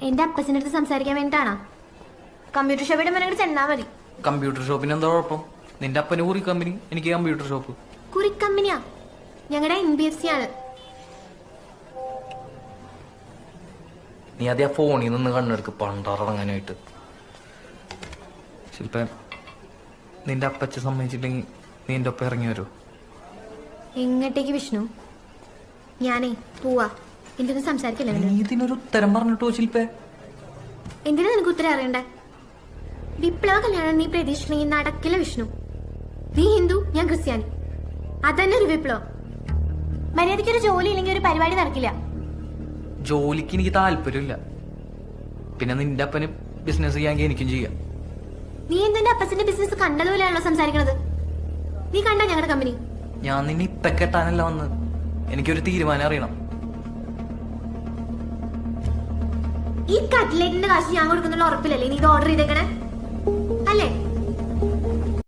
എന്റെ അപ്പച്ചൻ്റെ അടുത്ത് സംസാരിക്കാൻ വേണ്ടിട്ടാണോ? കമ്പ്യൂട്ടർ ഷോപ്പിന്റെ മുന്നേ ചെന്നാ മതി. കമ്പ്യൂട്ടർ ഷോപ്പിന് എന്താ കുഴപ്പം? നിന്റെ അപ്പന് കുറി കമ്പനി, എനിക്ക് കമ്പ്യൂട്ടർ ഷോപ്പ്. കുറി കമ്പനിയാ? ഞങ്ങളുടെ NBFC ആണ്. നീ ആദ്യം ആ ഫോണിൽ നിന്ന് കണ്ണെടുക്ക് പണ്ടാറങ്ങാനായിട്ട്. ശില്പ, നിന്റെ അപ്പച്ച സമ്മതിച്ചില്ലെങ്കിൽ നീ എന്റെ ഒപ്പം ഇറങ്ങി വരൂ. എങ്ങോട്ടേക്ക് വിഷ്ണു? ഞാനേ പോവാ. എന്റെ ഒന്നും സംസാരിക്കില്ല. നീ ഇതിനൊരു ഉത്തരം പറഞ്ഞിട്ടോ ശില്പേ? എന്തിനാ നിനക്ക് ഉത്തരം അറിയണ്ടേ? വിപ്ലവ കല്യാണം നീ പ്രതീക്ഷിക്കണമെങ്കിൽ നടക്കില്ല വിഷ്ണു. നീ ഹിന്ദു, ഞാൻ ക്രിസ്ത്യാനി. അതന്നെ ഒരു വിപ്ലവം. മര്യാദയ്ക്ക് ഒരു ജോലി ഇല്ലെങ്കിൽ ഒരു പരിപാടി നടക്കില്ല. ജോലിക്ക് എനിക്ക് താല്പര്യമില്ല. പിന്നെ നിന്റെ അപ്പന് ബിസിനസ് ചെയ്യാമെങ്കിൽ എനിക്കും ചെയ്യാം. നീ എന്തിന്റെ അപ്പച്ചന്റെ ബിസിനസ് കണ്ടതുപോലെയാണല്ലോ സംസാരിക്കണത്? നീ കണ്ട ഞങ്ങളുടെ കമ്പനി? ഞാൻ നിന്നെ ഇപ്പൊ കെട്ടാനല്ല വന്നത്. എനിക്കൊരു തീരുമാനം അറിയണം. ഈ കട്ട്ലേറ്റിന്റെ കാശ് ഞാൻ കൊടുക്കുന്നുള്ള ഉറപ്പില്ലല്ലേ നീ ഇത് ഓർഡർ ചെയ്തേക്കണേ?